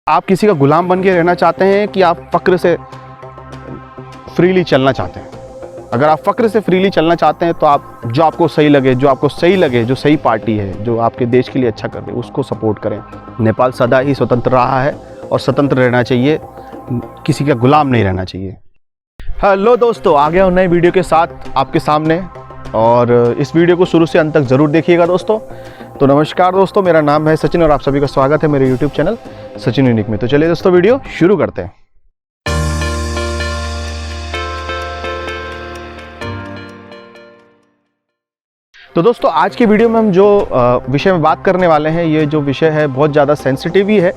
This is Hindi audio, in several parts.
आप किसी का गुलाम बन के रहना चाहते हैं कि आप फ़क्र से फ्रीली चलना चाहते हैं? अगर आप फ़क्र से फ्रीली चलना चाहते हैं तो आप जो आपको सही लगे, जो सही पार्टी है, जो आपके देश के लिए अच्छा कर रही है, उसको सपोर्ट करें। नेपाल सदा ही स्वतंत्र रहा है और स्वतंत्र रहना चाहिए, किसी का गुलाम नहीं रहना चाहिए। हेलो दोस्तों, आ गया हूँ नई वीडियो के साथ आपके सामने और इस वीडियो को शुरू से अंत तक ज़रूर देखिएगा दोस्तों। तो नमस्कार दोस्तों, मेरा नाम है सचिन और आप सभी का स्वागत है मेरे यूट्यूब चैनल सचिन यूनिक में। तो चलिए दोस्तों वीडियो शुरू करते हैं। तो दोस्तों आज की वीडियो में हम जो विषय में बात करने वाले हैं, ये जो विषय है बहुत ज़्यादा सेंसिटिव ही है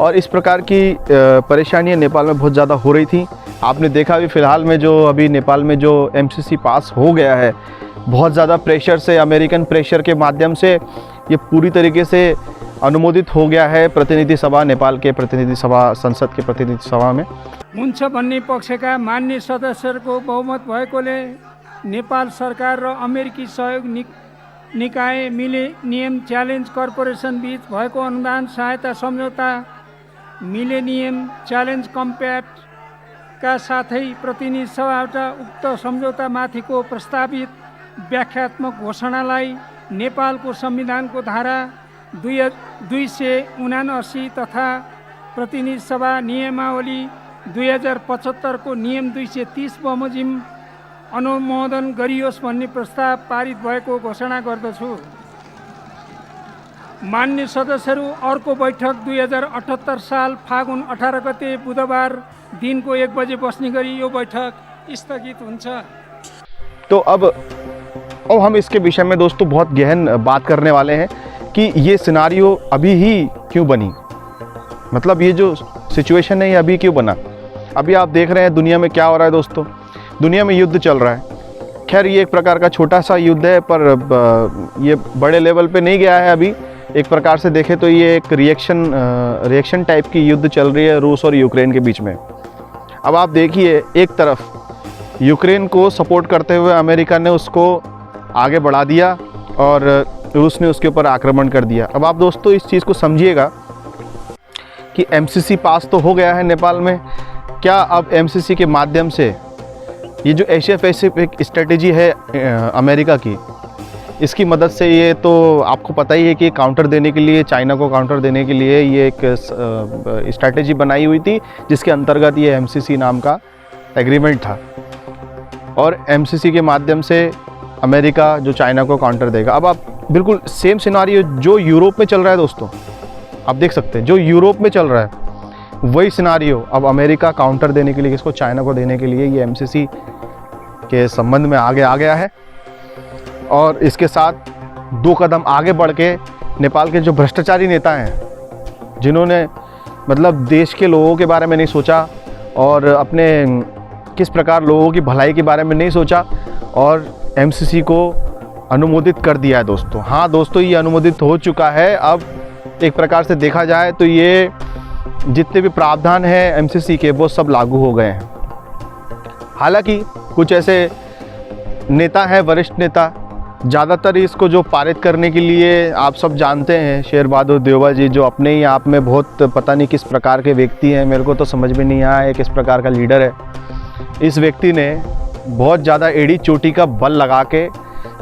और इस प्रकार की परेशानियां नेपाल में बहुत ज़्यादा हो रही थी। आपने देखा भी फ़िलहाल में जो अभी नेपाल में जो MCC पास हो गया है, बहुत ज़्यादा प्रेशर से, अमेरिकन प्रेशर के माध्यम से ये पूरी तरीके से अनुमोदित हो गया है प्रतिनिधि सभा, नेपाल के प्रतिनिधि सभा, संसद के प्रतिनिधि सभा में। हुन्छ भन्ने पक्षका मान्य सदस्यहरूको बहुमत भएकोले नेपाल सरकार र अमेरिकी सहयोग निकाय मिलेनियम च्यालेन्ज कर्पोरेसन बीच भएको अनुदान सहायता सम्झौता मिलेनियम च्यालेन्ज कम्प्याक्टका साथै प्रतिनिधि सभाबाट उक्त सम्झौतामाथिको प्रस्तावित व्याख्यात्मक घोषणालाई नेपालको संविधानको धारा 279 तथा प्रतिनिधि सभा नियमावली 2075 को नियम 230 बमोजिम अनुमोदन गरियोस् भन्ने प्रस्ताव पारित भएको घोषणा गर्दछु। मान्य सदस्यहरू, अर्को बैठक 2078 साल फागुन 18 गते बुधबार दिनको 1 बजे बस्ने गरी यो बैठक स्थगित हुन्छ। तो अब हम इसके विषय में दोस्तों बहुत गहन बात करने वाले हैं कि ये सिनारियो अभी ही क्यों बनी, मतलब ये जो सिचुएशन है ये अभी क्यों बना। अभी आप देख रहे हैं दुनिया में क्या हो रहा है दोस्तों, दुनिया में युद्ध चल रहा है। खैर ये एक प्रकार का छोटा सा युद्ध है पर ये बड़े लेवल पे नहीं गया है अभी। एक प्रकार से देखें तो ये एक रिएक्शन टाइप की युद्ध चल रही है रूस और यूक्रेन के बीच में। अब आप देखिए, एक तरफ यूक्रेन को सपोर्ट करते हुए अमेरिका ने उसको आगे बढ़ा दिया और रूस ने उसके ऊपर आक्रमण कर दिया। अब आप दोस्तों इस चीज़ को समझिएगा कि MCC पास तो हो गया है नेपाल में, क्या अब MCC के माध्यम से ये जो एशिया पैसिफिक स्ट्रेटेजी है अमेरिका की, इसकी मदद से, ये तो आपको पता ही है कि काउंटर देने के लिए, चाइना को काउंटर देने के लिए ये एक स्ट्रेटेजी बनाई हुई थी जिसके अंतर्गत ये MCC नाम का एग्रीमेंट था और MCC के माध्यम से अमेरिका जो चाइना को काउंटर देगा। अब आप बिल्कुल सेम सिनारियो जो यूरोप में चल रहा है दोस्तों, आप देख सकते हैं जो यूरोप में चल रहा है वही सिनारियो अब अमेरिका काउंटर देने के लिए, किसको, चाइना को देने के लिए ये MCC के संबंध में आगे आ गया है। और इसके साथ 2 कदम आगे बढ़ के नेपाल के जो भ्रष्टाचारी नेता हैं, जिन्होंने मतलब देश के लोगों के बारे में नहीं सोचा और अपने किस प्रकार लोगों की भलाई के बारे में नहीं सोचा और MCC को अनुमोदित कर दिया है दोस्तों। हाँ दोस्तों, ये अनुमोदित हो चुका है। अब एक प्रकार से देखा जाए तो ये जितने भी प्रावधान हैं MCC के वो सब लागू हो गए हैं। हालांकि कुछ ऐसे नेता हैं, वरिष्ठ नेता, ज़्यादातर इसको जो पारित करने के लिए आप सब जानते हैं, शेर बहादुर देउबा जी, जो अपने ही आप में बहुत पता नहीं किस प्रकार के व्यक्ति हैं, मेरे को तो समझ में नहीं आया किस प्रकार का लीडर है। इस व्यक्ति ने बहुत ज़्यादा एड़ी चोटी का बल लगा के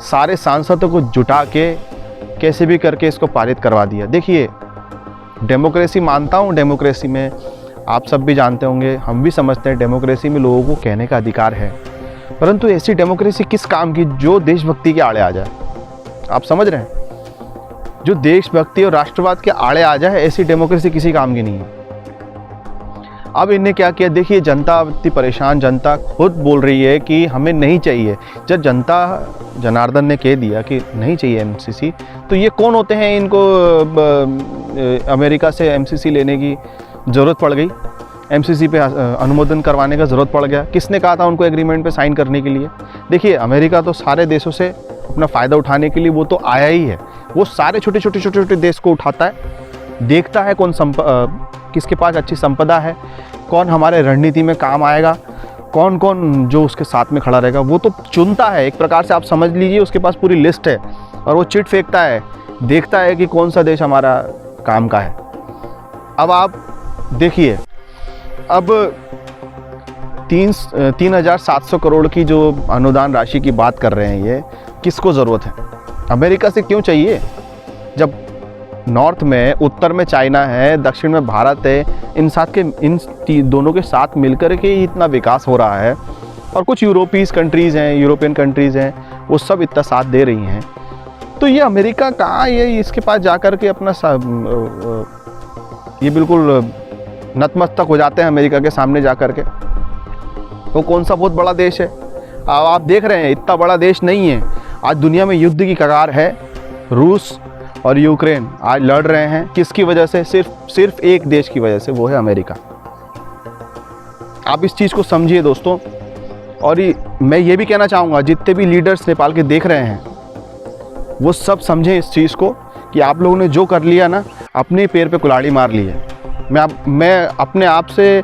सारे सांसदों को जुटा के कैसे भी करके इसको पारित करवा दिया। देखिए, डेमोक्रेसी मानता हूँ, डेमोक्रेसी में आप सब भी जानते होंगे, हम भी समझते हैं डेमोक्रेसी में लोगों को कहने का अधिकार है, परंतु ऐसी डेमोक्रेसी किस काम की जो देशभक्ति के आड़े आ जाए। आप समझ रहे हैं, जो देशभक्ति और राष्ट्रवाद के आड़े आ जाए, ऐसी डेमोक्रेसी किसी काम की नहीं है। अब इन्हें क्या किया, देखिए जनता इतनी परेशान, जनता खुद बोल रही है कि हमें नहीं चाहिए। जब जनता जनार्दन ने कह दिया कि नहीं चाहिए MCC, तो ये कौन होते हैं इनको अमेरिका से MCC लेने की ज़रूरत पड़ गई, MCC पे अनुमोदन करवाने का ज़रूरत पड़ गया। किसने कहा था उनको एग्रीमेंट पे साइन करने के लिए? देखिए, अमेरिका तो सारे देशों से अपना फ़ायदा उठाने के लिए वो तो आया ही है। वो सारे छोटे छोटे देश को उठाता है, देखता है कौन किसके पास अच्छी संपदा है, कौन हमारे रणनीति में काम आएगा, कौन कौन जो उसके साथ में खड़ा रहेगा, वो तो चुनता है। एक प्रकार से आप समझ लीजिए उसके पास पूरी लिस्ट है और वो चिट फेंकता है, देखता है कि कौन सा देश हमारा काम का है। अब आप देखिए, अब 3,700 करोड़ की जो अनुदान राशि की बात कर रहे हैं, ये किसको ज़रूरत है? अमेरिका से क्यों चाहिए? जब नॉर्थ में, उत्तर में चाइना है, दक्षिण में भारत है, इन दोनों के साथ मिलकर के ही इतना विकास हो रहा है। और कुछ यूरोपियन कंट्रीज़ हैं, वो सब इतना साथ दे रही हैं। तो ये अमेरिका कहाँ, ये इसके पास जाकर के अपना ये बिल्कुल नतमस्तक हो जाते हैं अमेरिका के सामने जा कर के। वो कौन सा बहुत बड़ा देश है? अब आप देख रहे हैं, इतना बड़ा देश नहीं है। आज दुनिया में युद्ध की कगार है। रूस और यूक्रेन आज लड़ रहे हैं, किसकी वजह से? सिर्फ एक देश की वजह से, वो है अमेरिका। आप इस चीज़ को समझिए दोस्तों। और मैं ये भी कहना चाहूँगा, जितने भी लीडर्स नेपाल के देख रहे हैं, वो सब समझें इस चीज़ को कि आप लोगों ने जो कर लिया ना, अपने पैर पे कुल्हाड़ी मार ली है। मैं अपने आप से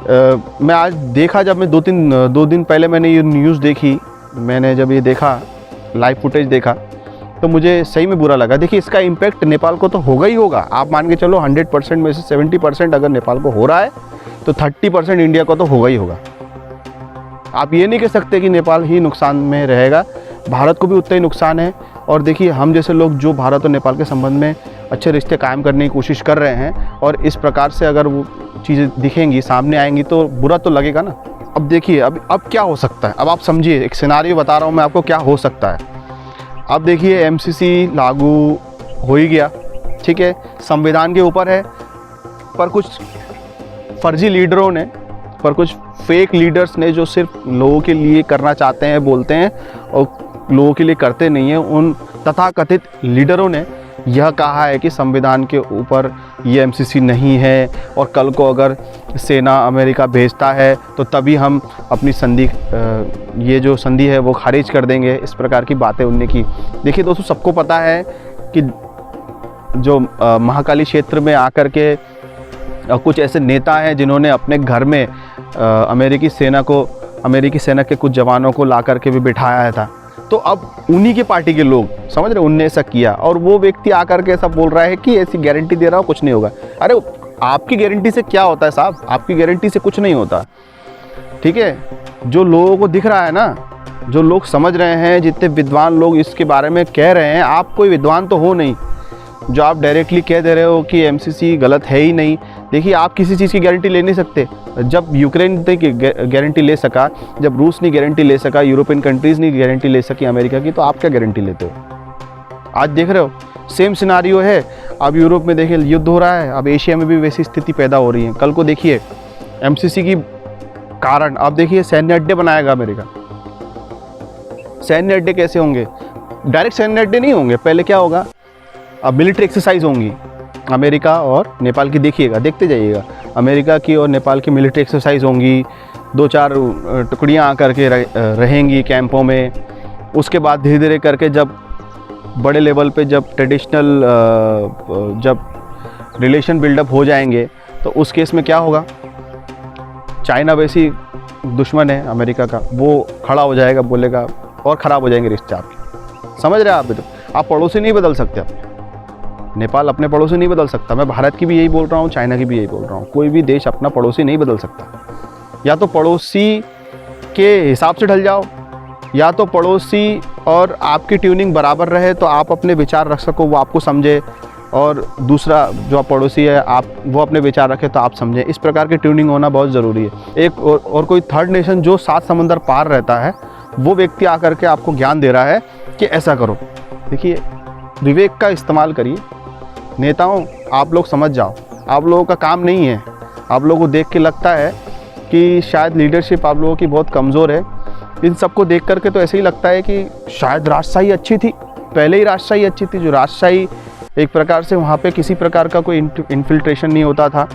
मैं आज देखा, जब मैं 2 दिन पहले मैंने ये न्यूज़ देखी, मैंने जब ये देखा, लाइव फुटेज देखा, तो मुझे सही में बुरा लगा। देखिए, इसका इम्पैक्ट नेपाल को तो होगा ही होगा। आप मान के चलो 100% में से 70% अगर नेपाल को हो रहा है, तो 30% इंडिया को तो होगा ही होगा। आप ये नहीं कह सकते कि नेपाल ही नुकसान में रहेगा, भारत को भी उतना ही नुकसान है। और देखिए, हम जैसे लोग जो भारत और नेपाल के संबंध में अच्छे रिश्ते कायम करने की कोशिश कर रहे हैं, और इस प्रकार से अगर वो चीज़ें दिखेंगी, सामने आएंगी, तो बुरा तो लगेगा ना। अब देखिए, अब क्या हो सकता है? अब आप समझिए, एक सिनारियो बता रहा हूँ मैं आपको, क्या हो सकता है। अब देखिए, MCC लागू हो ही गया, ठीक है, संविधान के ऊपर है, पर कुछ फर्जी लीडरों ने, पर कुछ फेक लीडर्स ने, जो सिर्फ लोगों के लिए करना चाहते हैं, बोलते हैं, और लोगों के लिए करते नहीं हैं, उन तथाकथित लीडरों ने यह कहा है कि संविधान के ऊपर ये MCC नहीं है, और कल को अगर सेना अमेरिका भेजता है तो तभी हम अपनी संधि, ये जो संधि है वो खारिज कर देंगे। इस प्रकार की बातें उनने की। देखिए दोस्तों, सबको पता है कि जो महाकाली क्षेत्र में आकर के कुछ ऐसे नेता हैं जिन्होंने अपने घर में अमेरिकी सेना के कुछ जवानों को ला कर के भी बिठाया था। तो अब उन्हीं की पार्टी के लोग, समझ रहे, उनने ऐसा किया, और वो व्यक्ति आकर के ऐसा बोल रहा है कि ऐसी गारंटी दे रहा हो, कुछ नहीं होगा। अरे आपकी गारंटी से क्या होता है साहब? आपकी गारंटी से कुछ नहीं होता, ठीक है। जो लोगों को दिख रहा है ना, जो लोग समझ रहे हैं, जितने विद्वान लोग इसके बारे में कह रहे हैं, आप कोई विद्वान तो हो नहीं जो आप डायरेक्टली कह दे रहे हो कि MCC गलत है ही नहीं। देखिए, आप किसी चीज़ की गारंटी ले नहीं सकते। जब यूक्रेन ने गारंटी ले सका, जब रूस ने गारंटी ले सका, यूरोपियन कंट्रीज़ ने गारंटी ले सकी अमेरिका की, तो आप क्या गारंटी लेते हो? आज देख रहे हो, सेम सिनारियो है। अब यूरोप में देखिए युद्ध हो रहा है, अब एशिया में भी वैसी स्थिति पैदा हो रही है। कल को देखिए, MCC की कारण, अब देखिए सैन्य अड्डे बनाएगा अमेरिका। सैन्य अड्डे कैसे होंगे? डायरेक्ट सैन्य अड्डे नहीं होंगे। पहले क्या होगा? अब मिलिट्री एक्सरसाइज होंगी अमेरिका और नेपाल की। देखिएगा, देखते जाइएगा, अमेरिका की और नेपाल की मिलिट्री एक्सरसाइज होंगी। 2-4 टुकड़ियाँ आकर के रहेंगी कैंपों में। उसके बाद धीरे धीरे करके जब बड़े लेवल पे, जब ट्रेडिशनल जब रिलेशन बिल्डअप हो जाएंगे, तो उस केस में क्या होगा? चाइना वैसी दुश्मन है अमेरिका का, वो खड़ा हो जाएगा, बोलेगा, और ख़राब हो जाएंगे रिश्ते आपके। समझ रहे हैं आप? आप पड़ोसी नहीं बदल सकते। आप नेपाल अपने पड़ोसी नहीं बदल सकता। मैं भारत की भी यही बोल रहा हूँ, चाइना की भी यही बोल रहा हूँ। कोई भी देश अपना पड़ोसी नहीं बदल सकता। या तो पड़ोसी के हिसाब से ढल जाओ, या तो पड़ोसी और आपकी ट्यूनिंग बराबर रहे, तो आप अपने विचार रख सको, वो आपको समझे, और दूसरा जो आप पड़ोसी है, आप वो अपने विचार रखे तो आप समझें। इस प्रकार की ट्यूनिंग होना बहुत ज़रूरी है। एक और कोई थर्ड नेशन जो 7 समंदर पार रहता है, वो व्यक्ति आकर के आपको ज्ञान दे रहा है कि ऐसा करो। देखिए, विवेक का इस्तेमाल करिए। नेताओं, आप लोग समझ जाओ, आप लोगों का काम नहीं है। आप लोगों को देख के लगता है कि शायद लीडरशिप आप लोगों की बहुत कमज़ोर है। इन सबको देख करके तो ऐसे ही लगता है कि शायद राजशाही अच्छी थी, पहले ही राजशाही अच्छी थी। जो राजशाही एक प्रकार से, वहाँ पे किसी प्रकार का कोई इन्फिल्ट्रेशन नहीं होता था।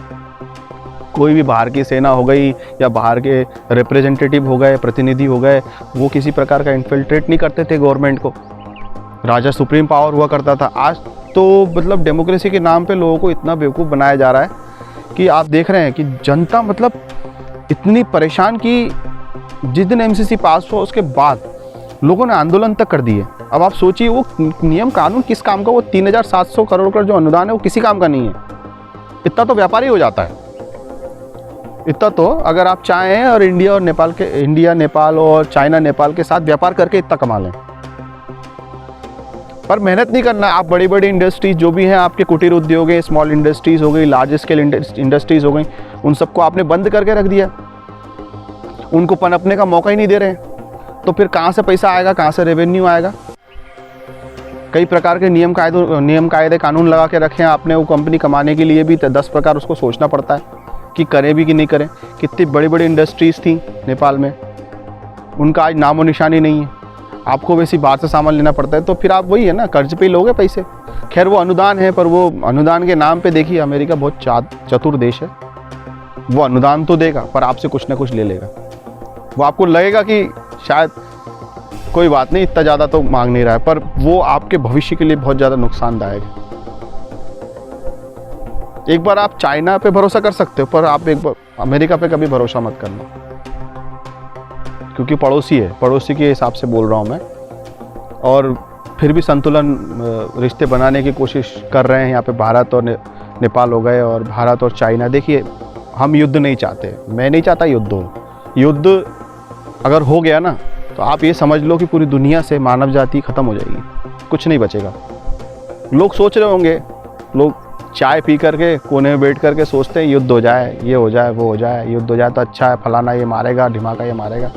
कोई भी बाहर की सेना हो गई या बाहर के रिप्रेजेंटेटिव हो गए, प्रतिनिधि हो गए, वो किसी प्रकार का इन्फिल्ट्रेट नहीं करते थे गवर्नमेंट को। राजा सुप्रीम पावर हुआ करता था। आज तो मतलब डेमोक्रेसी के नाम पे लोगों को इतना बेवकूफ़ बनाया जा रहा है कि आप देख रहे हैं कि जनता मतलब इतनी परेशान कि जिस दिन MCC पास हुआ उसके बाद लोगों ने आंदोलन तक कर दिए। अब आप सोचिए, वो नियम कानून किस काम का? वो 3,700 करोड़ का जो अनुदान है, वो किसी काम का नहीं है। इतना तो व्यापारी हो जाता है। इतना तो अगर आप चाहें और इंडिया नेपाल और चाइना नेपाल के साथ व्यापार करके इतना कमा लें, पर मेहनत नहीं करना। आप बड़ी बड़ी इंडस्ट्रीज जो भी हैं, आपके कुटीर उद्योग हैं, स्मॉल इंडस्ट्रीज हो गई, लार्ज स्केल इंडस्ट्रीज हो गई, उन सबको आपने बंद करके रख दिया, उनको पनपने का मौका ही नहीं दे रहे हैं। तो फिर कहाँ से पैसा आएगा, कहाँ से रेवेन्यू आएगा? कई प्रकार के नियम कायदे कानून लगा के रखे हैं आपने। वो कंपनी कमाने के लिए भी 10 प्रकार उसको सोचना पड़ता है कि करें भी कि नहीं करें। कितनी बड़ी बड़ी इंडस्ट्रीज़ थी नेपाल में, उनका आज नामो निशानी नहीं है। आपको वैसी बाहर से सामान लेना पड़ता है, तो फिर आप वही है ना, कर्ज पे ही लोगे पैसे। खैर वो अनुदान है, पर वो अनुदान के नाम पे देखिए अमेरिका बहुत चतुर देश है। वो अनुदान तो देगा पर आपसे कुछ ना कुछ ले लेगा। वो आपको लगेगा कि शायद कोई बात नहीं, इतना ज़्यादा तो मांग नहीं रहा है, पर वो आपके भविष्य के लिए बहुत ज़्यादा नुकसानदायक है। एक बार आप चाइना पे भरोसा कर सकते हो, पर आप एक बार अमेरिका पे कभी भरोसा मत करना, क्योंकि पड़ोसी है। पड़ोसी के हिसाब से बोल रहा हूँ मैं। और फिर भी संतुलन रिश्ते बनाने की कोशिश कर रहे हैं यहाँ पे। भारत और नेपाल हो गए, और भारत और चाइना। देखिए, हम युद्ध नहीं चाहते, मैं नहीं चाहता युद्ध हो। युद्ध अगर हो गया ना, तो आप ये समझ लो कि पूरी दुनिया से मानव जाति ख़त्म हो जाएगी, कुछ नहीं बचेगा। लोग सोच रहे होंगे, लोग चाय पी करके कोने में बैठ करके सोचते हैं युद्ध हो जाए, ये हो जाए, वो हो जाए, युद्ध हो जाए तो अच्छा है, फलाना ये मारेगा, ढिमाका ये मारेगा।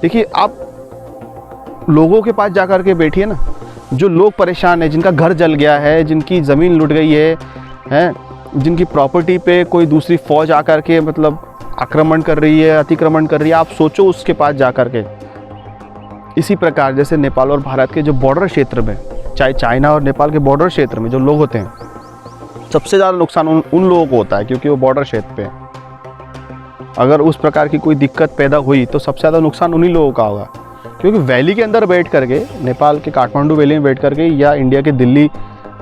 देखिए, आप लोगों के पास जा कर के बैठिए ना, जो लोग परेशान हैं, जिनका घर जल गया है, जिनकी ज़मीन लुट गई है, जिनकी प्रॉपर्टी पे कोई दूसरी फ़ौज आकर के मतलब आक्रमण कर रही है, अतिक्रमण कर रही है, आप सोचो उसके पास जा कर के। इसी प्रकार जैसे नेपाल और भारत के जो बॉर्डर क्षेत्र में, चाहे चाइना और नेपाल के बॉर्डर क्षेत्र में जो लोग होते हैं, सबसे ज़्यादा नुकसान उन लोगों को होता है, क्योंकि वो बॉर्डर क्षेत्र पे है। अगर उस प्रकार की कोई दिक्कत पैदा हुई तो सबसे ज़्यादा नुकसान उन्हीं लोगों का होगा, क्योंकि वैली के अंदर बैठ करके, नेपाल के काठमांडू वैली में बैठ करके या इंडिया के दिल्ली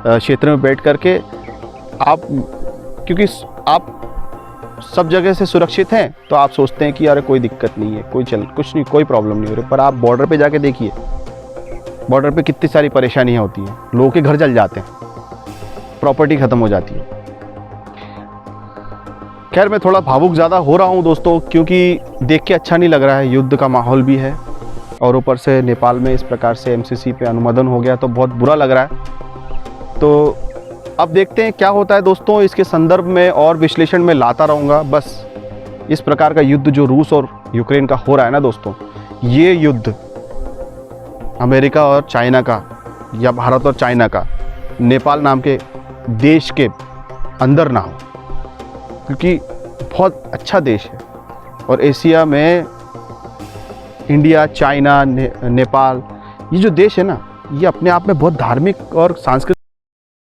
क्षेत्र में बैठ करके आप, क्योंकि आप सब जगह से सुरक्षित हैं, तो आप सोचते हैं कि यार कोई दिक्कत नहीं है, कुछ नहीं, कोई प्रॉब्लम नहीं हो रही। पर आप बॉर्डर पे जाके देखिए, बॉर्डर पे कितनी सारी परेशानियां होती हैं। लोगों के घर जल जाते हैं, प्रॉपर्टी ख़त्म हो जाती है। खैर, मैं थोड़ा भावुक ज़्यादा हो रहा हूँ दोस्तों, क्योंकि देख के अच्छा नहीं लग रहा है। युद्ध का माहौल भी है, और ऊपर से नेपाल में इस प्रकार से MCC पे अनुमोदन हो गया, तो बहुत बुरा लग रहा है। तो अब देखते हैं क्या होता है दोस्तों। इसके संदर्भ में और विश्लेषण में लाता रहूँगा। बस इस प्रकार का युद्ध जो रूस और यूक्रेन का हो रहा है ना दोस्तों, ये युद्ध अमेरिका और चाइना का, या भारत और चाइना का, नेपाल नाम के देश के अंदर ना हो, क्योंकि बहुत अच्छा देश है। और एशिया में इंडिया, चाइना, नेपाल, ये जो देश है ना, ये अपने आप में बहुत धार्मिक और सांस्कृतिक